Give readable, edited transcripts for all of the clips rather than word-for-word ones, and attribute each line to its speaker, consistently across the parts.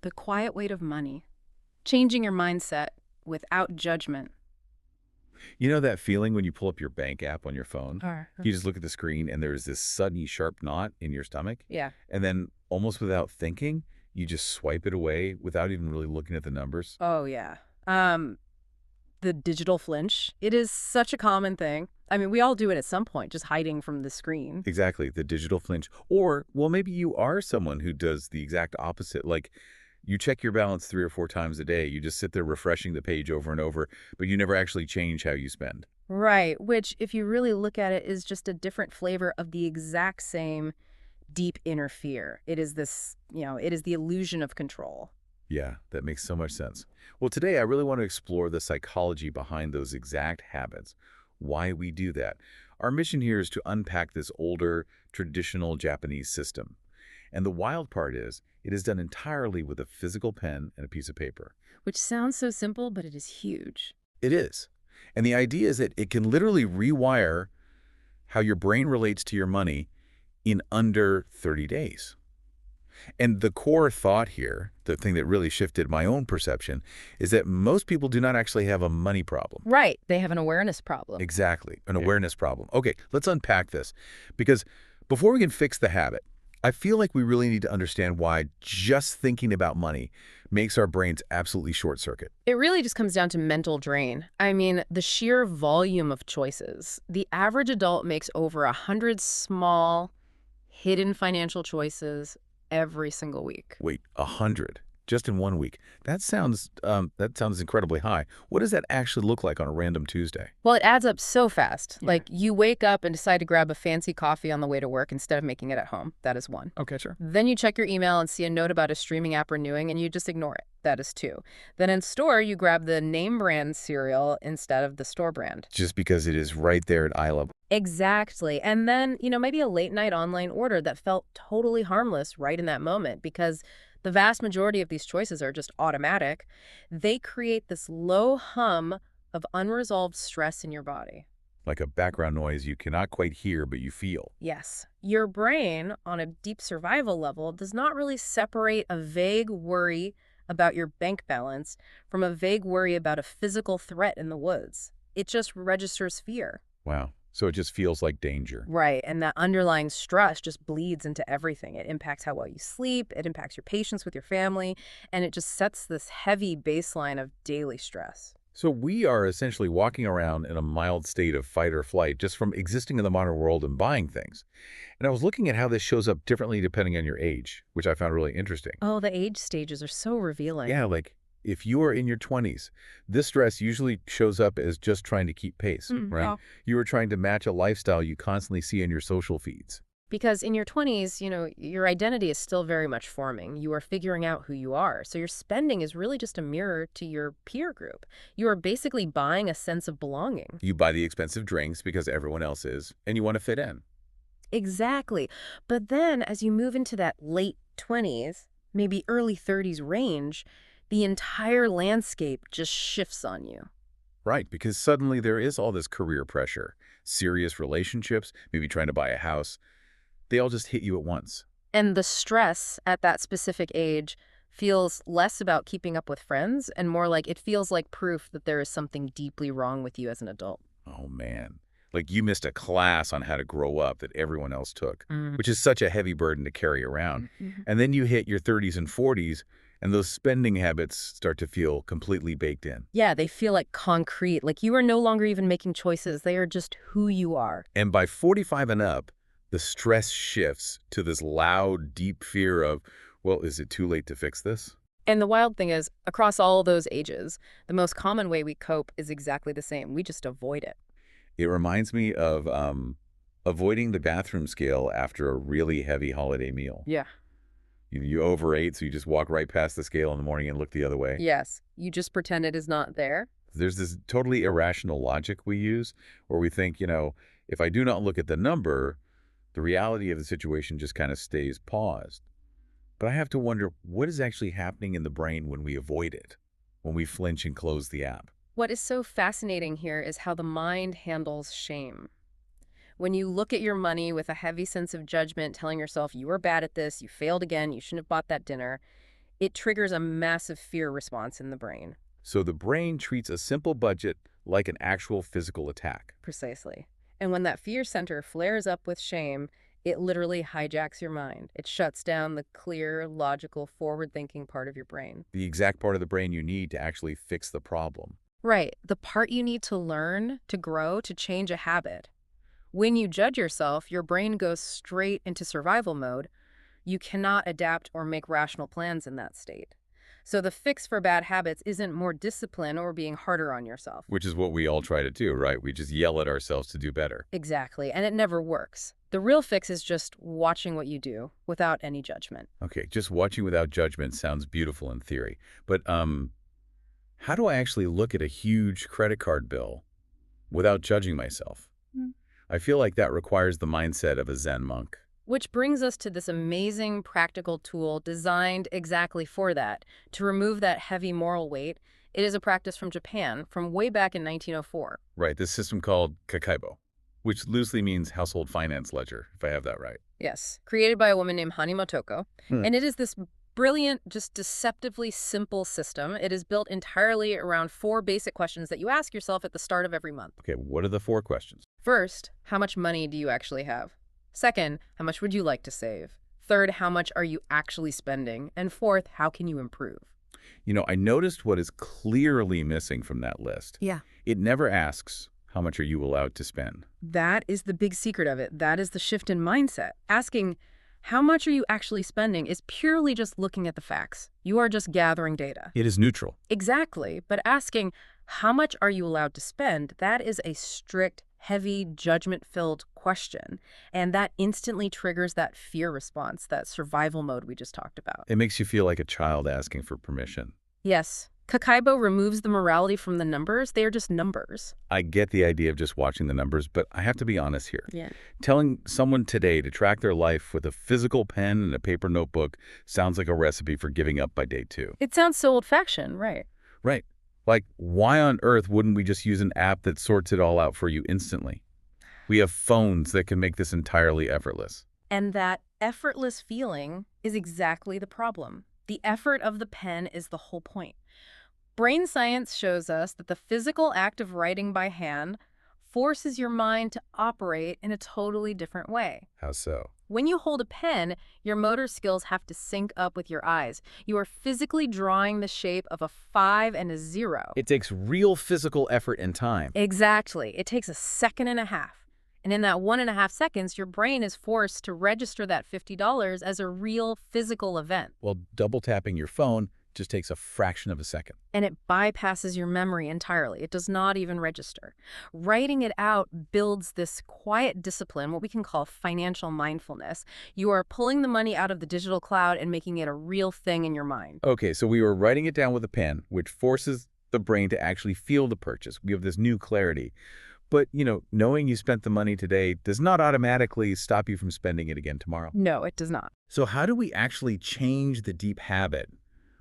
Speaker 1: The quiet weight of money. Changing your mindset without judgment.
Speaker 2: You know that feeling when you pull up your bank app on your phone?
Speaker 1: Or,
Speaker 2: You just look at the screen and there's this sudden sharp knot in your stomach.
Speaker 1: yeah.
Speaker 2: And then almost without thinking, you just swipe it away without even really looking at the numbers.
Speaker 1: Oh, yeah. Um, the digital flinch. It is such a common thing. I mean, we all do it at some point, just hiding from the screen.
Speaker 2: Exactly, the digital flinch. Or, well, maybe you are someone who does the exact opposite. Like you check your balance 3 or 4 times a day. You just sit there refreshing the page over and over, but you never actually change how you spend.
Speaker 1: Right, which, if you really look at it, is just a different flavor of the exact same deep inner fear. It is this, it is the illusion of control.
Speaker 2: Yeah, that makes so much sense. Well, today I really want to explore the psychology behind those exact habits, why we do that. Our mission here is to unpack this older, traditional Japanese system. And the wild part is, it is done entirely with a physical pen and a piece of paper.
Speaker 1: Which sounds so simple, but it is huge.
Speaker 2: It is. And the idea is that it can literally rewire how your brain relates to your money in under 30 days. And the core thought here, the thing that really shifted my own perception, is that most people do not actually have a money problem.
Speaker 1: Right. They have an awareness problem.
Speaker 2: Exactly, an awareness problem. Okay, let's unpack this. Because before we can fix the habit, I feel like we really need to understand why just thinking about money makes our brains absolutely short circuit.
Speaker 1: It really just comes down to mental drain. I mean, the sheer volume of choices. The average adult makes over 100 small, hidden financial choices every single week.
Speaker 2: Wait, 100 just in one week. That sounds incredibly high. What does that actually look like on a random Tuesday?
Speaker 1: Well, it adds up so fast.
Speaker 2: Yeah.
Speaker 1: Like, you wake up and decide to grab a fancy coffee on the way to work instead of making it at home. That is one.
Speaker 2: Okay, sure.
Speaker 1: Then you check your email and see a note about a streaming app renewing, and you just ignore it. That is two. Then in store, you grab the name brand cereal instead of the store brand.
Speaker 2: Just because it is right there at eye level.
Speaker 1: Exactly. And then, maybe a late night online order that felt totally harmless right in that moment because the vast majority of these choices are just automatic. They create this low hum of unresolved stress in your body.
Speaker 2: Like a background noise you cannot quite hear, but you feel.
Speaker 1: Yes, your brain, on a deep survival level, does not really separate a vague worry about your bank balance from a vague worry about a physical threat in the woods. It just registers fear.
Speaker 2: Wow. So it just feels like danger.
Speaker 1: Right, and that underlying stress just bleeds into everything. It impacts how well you sleep, it impacts your patience with your family, and it just sets this heavy baseline of daily stress.
Speaker 2: So we are essentially walking around in a mild state of fight or flight just from existing in the modern world and buying things. And I was looking at how this shows up differently depending on your age, which I found really interesting.
Speaker 1: Oh, the age stages are so revealing.
Speaker 2: Yeah, like if you are in your 20s, this stress usually shows up as just trying to keep pace, right?
Speaker 1: Yeah.
Speaker 2: You are trying to match a lifestyle you constantly see in your social feeds.
Speaker 1: Because in your 20s, your identity is still very much forming. You are figuring out who you are. So your spending is really just a mirror to your peer group. You are basically buying a sense of belonging.
Speaker 2: You buy the expensive drinks because everyone else is, and you want to fit in.
Speaker 1: Exactly. But then as you move into that late 20s, maybe early 30s range, the entire landscape just shifts on you.
Speaker 2: Right, because suddenly there is all this career pressure, serious relationships, maybe trying to buy a house. They all just hit you at once.
Speaker 1: And the stress at that specific age feels less about keeping up with friends and more like it feels like proof that there is something deeply wrong with you as an adult.
Speaker 2: Oh, man. Like you missed a class on how to grow up that everyone else took,
Speaker 1: Mm.
Speaker 2: which is such a heavy burden to carry around.
Speaker 1: Mhm.
Speaker 2: And then you hit your 30s and 40s, and those spending habits start to feel completely baked in.
Speaker 1: Yeah, they feel like concrete, like you are no longer even making choices. They are just who you are.
Speaker 2: And by 45 and up, the stress shifts to this loud, deep fear of, well, is it too late to fix this?
Speaker 1: And the wild thing is, across all those ages, the most common way we cope is exactly the same. We just avoid it.
Speaker 2: It reminds me of avoiding the bathroom scale after a really heavy holiday meal.
Speaker 1: Yeah.
Speaker 2: You overate, so you just walk right past the scale in the morning and look the other way.
Speaker 1: Yes. You just pretend it is not there.
Speaker 2: There's this totally irrational logic we use where we think, if I do not look at the number, the reality of the situation just kind of stays paused. But I have to wonder, what is actually happening in the brain when we avoid it, when we flinch and close the app?
Speaker 1: What is so fascinating here is how the mind handles shame. When you look at your money with a heavy sense of judgment, telling yourself you are bad at this, you failed again, you shouldn't have bought that dinner, It triggers a massive fear response in the brain.
Speaker 2: So the brain treats a simple budget like an actual physical attack.
Speaker 1: Precisely. And when that fear center flares up with shame, it literally hijacks your mind. It shuts down the clear, logical, forward-thinking part of your brain.
Speaker 2: The exact part of the brain you need to actually fix the problem.
Speaker 1: Right, the part you need to learn, to grow, to change a habit. When you judge yourself, your brain goes straight into survival mode. You cannot adapt or make rational plans in that state. So the fix for bad habits isn't more discipline or being harder on yourself.
Speaker 2: Which is what we all try to do, right? We just yell at ourselves to do better.
Speaker 1: Exactly, and it never works. The real fix is just watching what you do without any judgment.
Speaker 2: Okay, just watching without judgment sounds beautiful in theory. But how do I actually look at a huge credit card bill without judging myself?
Speaker 1: Mm.
Speaker 2: I feel like that requires the mindset of a Zen monk.
Speaker 1: Which brings us to this amazing practical tool designed exactly for that, to remove that heavy moral weight. It is a practice from Japan from way back in 1904.
Speaker 2: Right, this system called Kakeibo, which loosely means household finance ledger, if I have that right.
Speaker 1: Yes, created by a woman named Hani Motoko.
Speaker 2: Hmm.
Speaker 1: And it is this brilliant, just deceptively simple system. It is built entirely around 4 basic questions that you ask yourself at the start of every month.
Speaker 2: Okay, what are the 4 questions?
Speaker 1: First, how much money do you actually have? Second, how much would you like to save? Third, how much are you actually spending? And fourth, how can you improve?
Speaker 2: You know, I noticed what is clearly missing from that list.
Speaker 1: Yeah.
Speaker 2: It never asks, how much are you allowed to spend?
Speaker 1: That is the big secret of it. That is the shift in mindset. Asking, how much are you actually spending is purely just looking at the facts. You are just gathering data.
Speaker 2: It is neutral.
Speaker 1: Exactly. But asking, how much are you allowed to spend? That is a strict, heavy, judgment-filled question. And that instantly triggers that fear response, that survival mode we just talked about.
Speaker 2: It makes you feel like a child asking for permission.
Speaker 1: Yes. Kakeibo removes the morality from the numbers. They are just numbers.
Speaker 2: I get the idea of just watching the numbers, but I have to be honest here.
Speaker 1: Yeah.
Speaker 2: Telling someone today to track their life with a physical pen and a paper notebook sounds like a recipe for giving up by day 2.
Speaker 1: It sounds so old-fashioned, right?
Speaker 2: Right. Like, why on earth wouldn't we just use an app that sorts it all out for you instantly? We have phones that can make this entirely effortless.
Speaker 1: And that effortless feeling is exactly the problem. The effort of the pen is the whole point. Brain science shows us that the physical act of writing by hand forces your mind to operate in a totally different way.
Speaker 2: How so?
Speaker 1: When you hold a pen, your motor skills have to sync up with your eyes. You are physically drawing the shape of a 5 and a 0.
Speaker 2: It takes real physical effort and time.
Speaker 1: Exactly. It takes a second and a half. And in that 1.5 seconds, your brain is forced to register that $50 as a real physical event.
Speaker 2: Well, double tapping your phone just takes a fraction of a second.
Speaker 1: And it bypasses your memory entirely. It does not even register. Writing it out builds this quiet discipline, what we can call financial mindfulness. You are pulling the money out of the digital cloud and making it a real thing in your mind.
Speaker 2: Okay, so we were writing it down with a pen, which forces the brain to actually feel the purchase. We have this new clarity. But, knowing you spent the money today does not automatically stop you from spending it again tomorrow.
Speaker 1: No, it does not.
Speaker 2: So how do we actually change the deep habit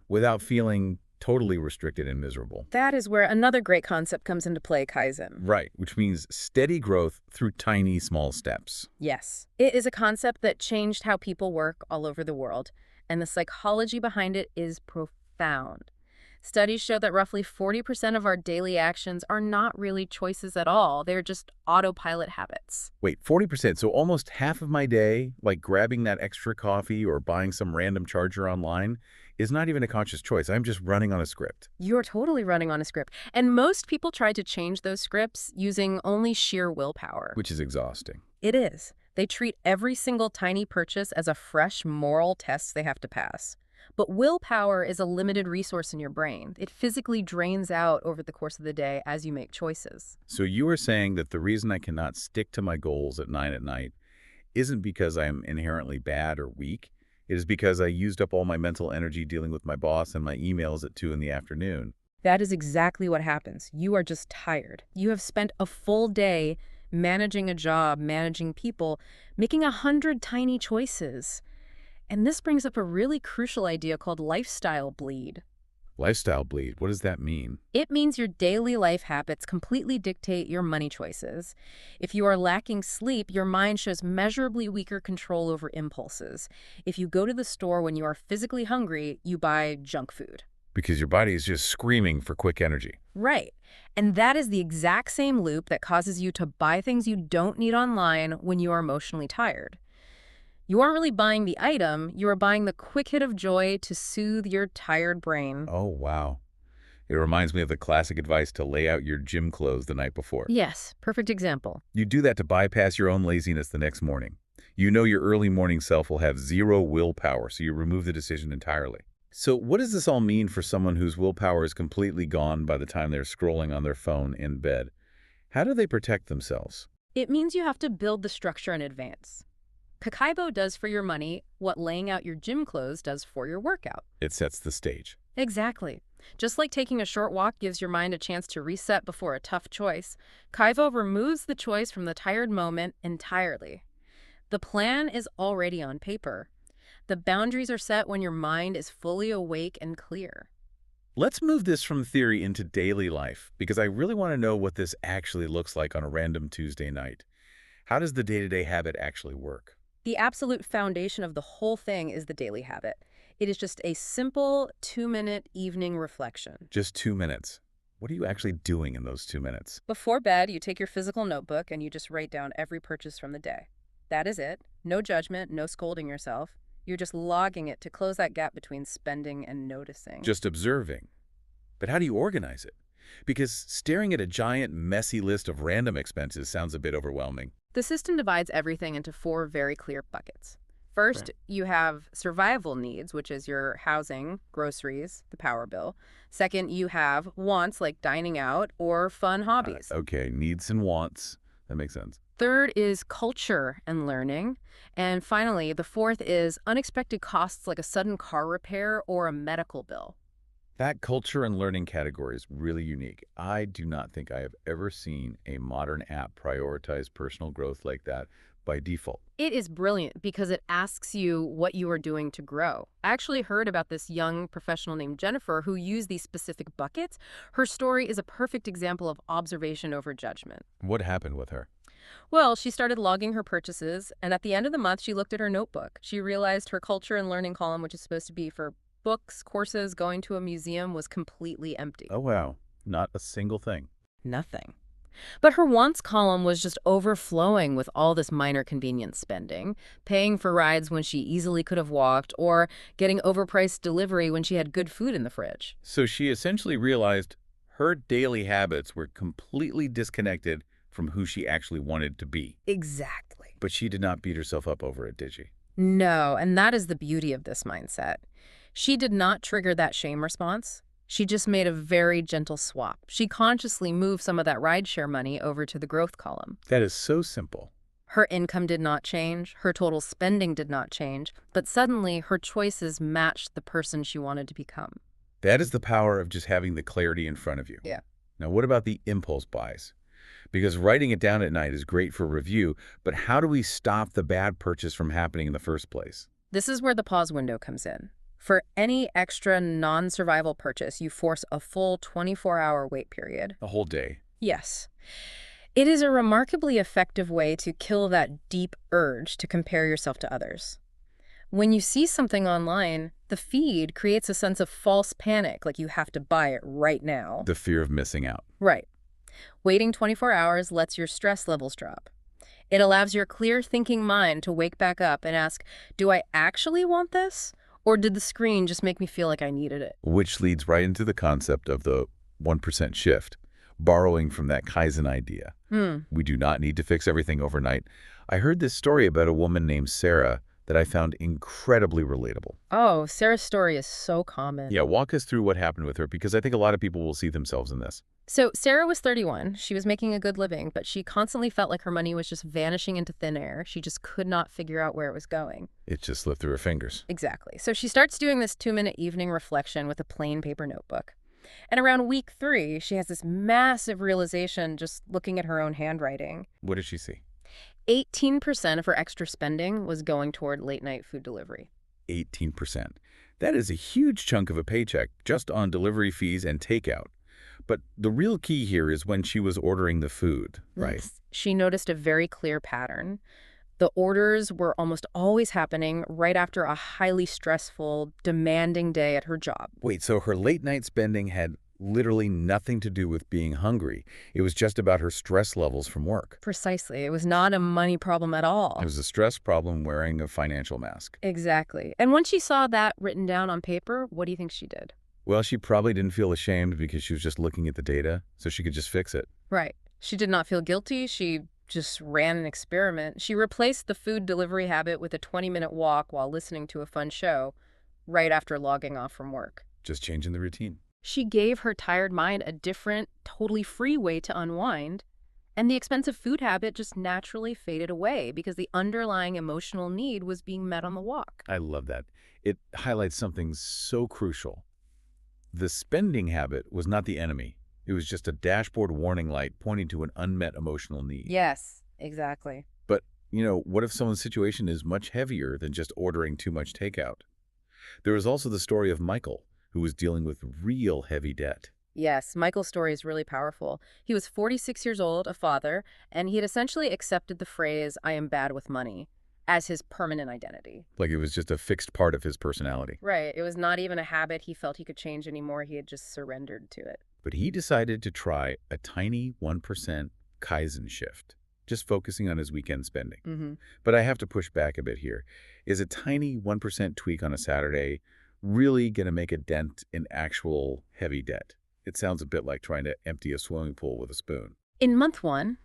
Speaker 2: without feeling totally restricted and miserable?
Speaker 1: That is where another great concept comes into play, Kaizen.
Speaker 2: Right, which means steady growth through tiny, small steps.
Speaker 1: Yes. It is a concept that changed how people work all over the world, and the psychology behind it is profound. Studies show that roughly 40% of our daily actions are not really choices at all. They're just autopilot habits.
Speaker 2: Wait, 40%, so almost half of my day, like grabbing that extra coffee or buying some random charger online, is not even a conscious choice. I'm just running on a script.
Speaker 1: You're totally running on a script. And most people try to change those scripts using only sheer willpower.
Speaker 2: Which is exhausting.
Speaker 1: It is. They treat every single tiny purchase as a fresh moral test they have to pass. But willpower is a limited resource in your brain. It physically drains out over the course of the day as you make choices.
Speaker 2: So you are saying that the reason I cannot stick to my goals at 9 at night isn't because I'm inherently bad or weak. It is because I used up all my mental energy dealing with my boss and my emails at 2 in the afternoon.
Speaker 1: That is exactly what happens. You are just tired. You have spent a full day managing a job, managing people, making 100 tiny choices. And this brings up a really crucial idea called lifestyle bleed.
Speaker 2: Lifestyle bleed, what does that mean?
Speaker 1: It means your daily life habits completely dictate your money choices. If you are lacking sleep, your mind shows measurably weaker control over impulses. If you go to the store when you are physically hungry, you buy junk food.
Speaker 2: Because your body is just screaming for quick energy.
Speaker 1: Right. And that is the exact same loop that causes you to buy things you don't need online when you are emotionally tired. You aren't really buying the item, you are buying the quick hit of joy to soothe your tired brain.
Speaker 2: Oh, wow. It reminds me of the classic advice to lay out your gym clothes the night before.
Speaker 1: Yes, perfect example.
Speaker 2: You do that to bypass your own laziness the next morning. You know your early morning self will have zero willpower, so you remove the decision entirely. So what does this all mean for someone whose willpower is completely gone by the time they're scrolling on their phone in bed? How do they protect themselves?
Speaker 1: It means you have to build the structure in advance. Kakeibo does for your money what laying out your gym clothes does for your workout.
Speaker 2: It sets the stage.
Speaker 1: Exactly. Just like taking a short walk gives your mind a chance to reset before a tough choice, Kaivo removes the choice from the tired moment entirely. The plan is already on paper. The boundaries are set when your mind is fully awake and clear.
Speaker 2: Let's move this from theory into daily life, because I really want to know what this actually looks like on a random Tuesday night. How does the day-to-day habit actually work?
Speaker 1: The absolute foundation of the whole thing is the daily habit. It is just a simple 2-minute evening reflection.
Speaker 2: Just 2 minutes. What are you actually doing in those 2 minutes?
Speaker 1: Before bed, you take your physical notebook and you just write down every purchase from the day. That is it. No judgment, no scolding yourself. You're just logging it to close that gap between spending and noticing.
Speaker 2: Just observing. But how do you organize it? Because staring at a giant, messy list of random expenses sounds a bit overwhelming.
Speaker 1: The system divides everything into 4 very clear buckets. First, you have survival needs, which is your housing, groceries, the power bill. Second, you have wants like dining out or fun hobbies.
Speaker 2: Okay, needs and wants. That makes sense.
Speaker 1: Third is culture and learning. And finally, the fourth is unexpected costs like a sudden car repair or a medical bill.
Speaker 2: That culture and learning category is really unique. I do not think I have ever seen a modern app prioritize personal growth like that by default.
Speaker 1: It is brilliant because it asks you what you are doing to grow. I actually heard about this young professional named Jennifer who used these specific buckets. Her story is a perfect example of observation over judgment.
Speaker 2: What happened with her?
Speaker 1: Well, she started logging her purchases, and at the end of the month, she looked at her notebook. She realized her culture and learning column, which is supposed to be for books, courses, going to a museum, was completely empty.
Speaker 2: Oh, wow. Not a single thing.
Speaker 1: Nothing. But her wants column was just overflowing with all this minor convenience spending, paying for rides when she easily could have walked, or getting overpriced delivery when she had good food in the fridge.
Speaker 2: So she essentially realized her daily habits were completely disconnected from who she actually wanted to be.
Speaker 1: Exactly.
Speaker 2: But she did not beat herself up over it, did she?
Speaker 1: No, and that is the beauty of this mindset. She did not trigger that shame response. She just made a very gentle swap. She consciously moved some of that rideshare money over to the growth column.
Speaker 2: That is so simple.
Speaker 1: Her income did not change, her total spending did not change, but suddenly her choices matched the person she wanted to become.
Speaker 2: That is the power of just having the clarity in front of you.
Speaker 1: Yeah.
Speaker 2: Now, what about the impulse buys? Because writing it down at night is great for review, but how do we stop the bad purchase from happening in the first place?
Speaker 1: This is where the pause window comes in. For any extra non-survival purchase, you force a full 24-hour wait period.
Speaker 2: A whole day.
Speaker 1: Yes. It is a remarkably effective way to kill that deep urge to compare yourself to others. When you see something online, the feed creates a sense of false panic, like you have to buy it right now.
Speaker 2: The fear of missing out.
Speaker 1: Right. Waiting 24 hours lets your stress levels drop. It allows your clear thinking mind to wake back up and ask, do I actually want this? Or did the screen just make me feel like I needed it?
Speaker 2: Which leads right into the concept of the 1% shift, borrowing from that Kaizen idea. We do not need to fix everything overnight. I heard this story about a woman named Sarah that I found incredibly relatable.
Speaker 1: Oh, Sarah's story is so common.
Speaker 2: Yeah, walk us through what happened with her, because I think a lot of people will see themselves in this.
Speaker 1: So Sarah was 31. She was making a good living, but she constantly felt like her money was just vanishing into thin air. She just could not figure out where it was going.
Speaker 2: It just slipped through her fingers.
Speaker 1: Exactly. So she starts doing this 2-minute evening reflection with a plain paper notebook. And around week 3, she has this massive realization just looking at her own handwriting.
Speaker 2: What did she see?
Speaker 1: 18% of her extra spending was going toward late-night food delivery.
Speaker 2: 18%. That is a huge chunk of a paycheck just on delivery fees and takeout. But the real key here is when she was ordering the food, right?
Speaker 1: Yes. She noticed a very clear pattern. The orders were almost always happening right after a highly stressful, demanding day at her job.
Speaker 2: Wait, so her late night spending had literally nothing to do with being hungry. It was just about her stress levels from work.
Speaker 1: Precisely. It was not a money problem at
Speaker 2: It
Speaker 1: all.
Speaker 2: was a stress problem wearing a financial mask.
Speaker 1: Exactly. And when she saw that written down on paper, what do you think she did?
Speaker 2: Well, she probably didn't feel ashamed because she was just looking at the data, so she could just fix it.
Speaker 1: Right. She did not feel guilty. She just ran an experiment. She replaced the food delivery habit with a 20-minute walk while listening to a fun show right after logging off from work.
Speaker 2: Just changing the routine.
Speaker 1: She gave her tired mind a different, totally free way to unwind, and the expensive food habit just naturally faded away because the underlying emotional need was being met on the walk.
Speaker 2: I love that. It highlights something so crucial. The spending habit was not the enemy. It was just a dashboard warning light pointing to an unmet emotional need.
Speaker 1: Yes, exactly.
Speaker 2: But, what if someone's situation is much heavier than just ordering too much takeout? There is also the story of Michael, who was dealing with real heavy debt.
Speaker 1: Yes, Michael's story is really powerful. He was 46 years old, a father, and he had essentially accepted the phrase, "I am bad with money," as his permanent identity.
Speaker 2: Like it was just a fixed part of his personality.
Speaker 1: Right. It was not even a habit he felt he could change anymore. He had just surrendered to it.
Speaker 2: But he decided to try a tiny 1% Kaizen shift, just focusing on his weekend spending.
Speaker 1: Mm-hmm.
Speaker 2: But I have to push back a bit here. Is a tiny 1% tweak on a Saturday really going to make a dent in actual heavy debt? It sounds a bit like trying to empty a swimming pool with a spoon.
Speaker 1: In month one,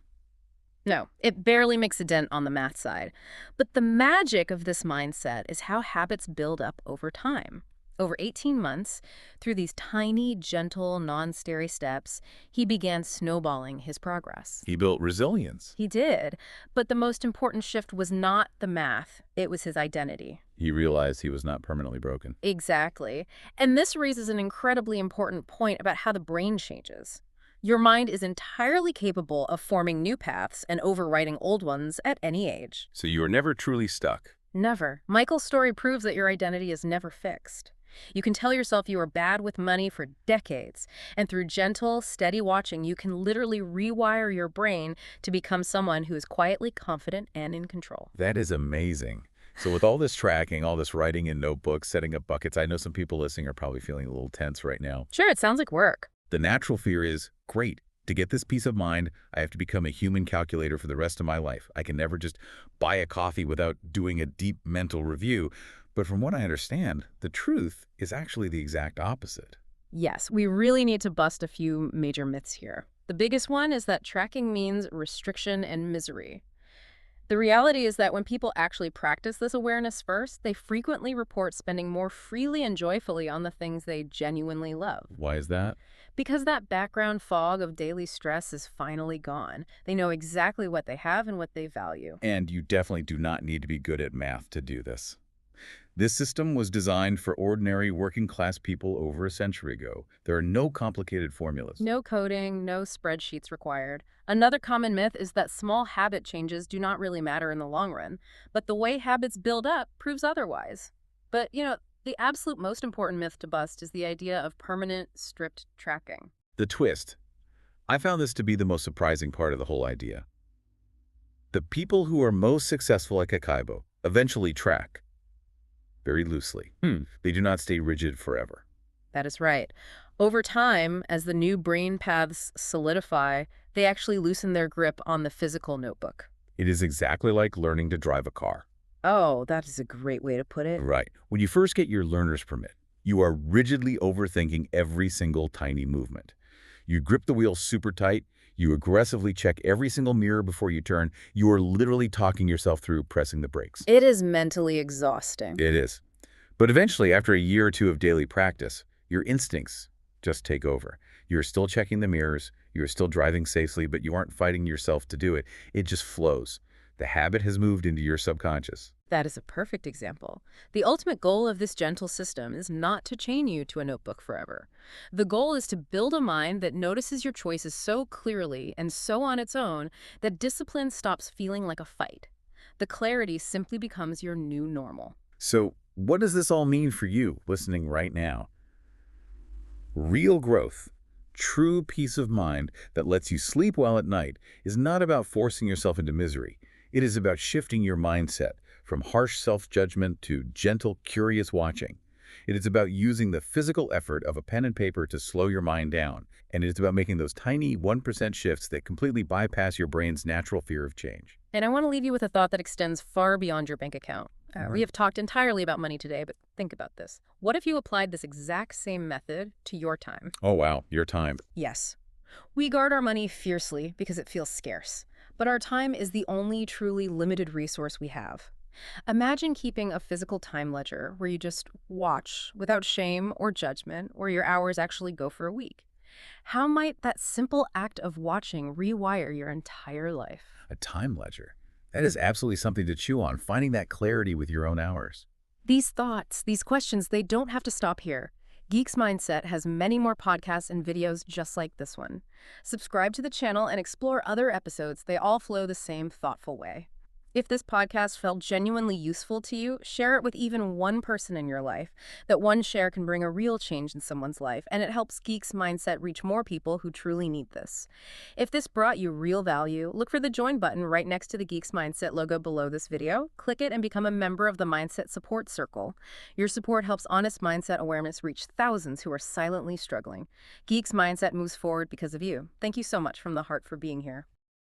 Speaker 1: no, it barely makes a dent on the math side. But the magic of this mindset is how habits build up over time. Over 18 months, through these tiny, gentle, non-scary steps, he began snowballing his progress.
Speaker 2: He built resilience.
Speaker 1: He did, but the most important shift was not the math, it was his identity.
Speaker 2: He realized he was not permanently broken.
Speaker 1: Exactly. And this raises an incredibly important point about how the brain changes. Your mind is entirely capable of forming new paths and overwriting old ones at any age.
Speaker 2: So you are never truly stuck.
Speaker 1: Never. Michael's story proves that your identity is never fixed. You can tell yourself you are bad with money for decades, and through gentle, steady watching, you can literally rewire your brain to become someone who is quietly confident and in control.
Speaker 2: That is amazing. So with all this tracking, all this writing in notebooks, setting up buckets, I know some people listening are probably feeling a little tense right now.
Speaker 1: Sure, it sounds like work.
Speaker 2: The natural fear is, great, to get this peace of mind, I have to become a human calculator for the rest of my life. I can never just buy a coffee without doing a deep mental review. But from what I understand, the truth is actually the exact opposite.
Speaker 1: Yes, we really need to bust a few major myths here. The biggest one is that tracking means restriction and misery. The reality is that when people actually practice this awareness first, they frequently report spending more freely and joyfully on the things they genuinely love.
Speaker 2: Why is that?
Speaker 1: Because that background fog of daily stress is finally gone. They know exactly what they have and what they value.
Speaker 2: And you definitely do not need to be good at math to do this. This system was designed for ordinary working-class people over a century ago. There are no complicated formulas.
Speaker 1: No coding, no spreadsheets required. Another common myth is that small habit changes do not really matter in the long run, but the way habits build up proves otherwise. But, the absolute most important myth to bust is the idea of permanent, strict tracking.
Speaker 2: The twist. I found this to be the most surprising part of the whole idea. The people who are most successful at Kakeibo eventually track very loosely. They do not stay rigid forever.
Speaker 1: That is right. Over time, as the new brain paths solidify, they actually loosen their grip on the physical notebook.
Speaker 2: It is exactly like learning to drive a car.
Speaker 1: Oh, that is a great way to put it.
Speaker 2: Right. When you first get your learner's permit, you are rigidly overthinking every single tiny movement. You grip the wheel super tight. You aggressively check every single mirror before you turn. You are literally talking yourself through pressing the brakes.
Speaker 1: It is mentally exhausting.
Speaker 2: It is. But eventually, after a year or two of daily practice, your instincts just take over. You're still checking the mirrors. You're still driving safely, but you aren't fighting yourself to do it. It just flows. The habit has moved into your subconscious.
Speaker 1: That is a perfect example. The ultimate goal of this gentle system is not to chain you to a notebook forever. The goal is to build a mind that notices your choices so clearly and so on its own that discipline stops feeling like a fight. The clarity simply becomes your new normal.
Speaker 2: So What does this all mean for you listening right now? Real growth, true peace of mind that lets you sleep well at night is not about forcing yourself into misery. It is about shifting your mindset from harsh self-judgment to gentle, curious watching. It is about using the physical effort of a pen and paper to slow your mind down, and it is about making those tiny 1% shifts that completely bypass your brain's natural fear of change.
Speaker 1: And I want to leave you with a thought that extends far beyond your bank account.
Speaker 2: All
Speaker 1: We
Speaker 2: right.
Speaker 1: have talked entirely about money today, but think about this. What if you applied this exact same method to your time?
Speaker 2: Oh, wow, your time.
Speaker 1: Yes. We guard our money fiercely because it feels scarce, but our time is the only truly limited resource we have. Imagine keeping a physical time ledger where you just watch without shame or judgment, where your hours actually go for a week. How might that simple act of watching rewire your entire life?
Speaker 2: A time ledger. That is absolutely something to chew on, finding that clarity with your own hours.
Speaker 1: These thoughts, these questions, they don't have to stop here. Geeks Mindset has many more podcasts and videos just like this one. Subscribe to the channel and explore other episodes. They all flow the same thoughtful way. If this podcast felt genuinely useful to you, share it with even one person in your life. That one share can bring a real change in someone's life, and it helps Geeks Mindset reach more people who truly need this. If this brought you real value, look for the join button right next to the Geeks Mindset logo below this video. Click it and become a member of the Mindset Support Circle. Your support helps honest mindset awareness reach thousands who are silently struggling. Geeks Mindset moves forward because of you. Thank you so much from the heart for being here.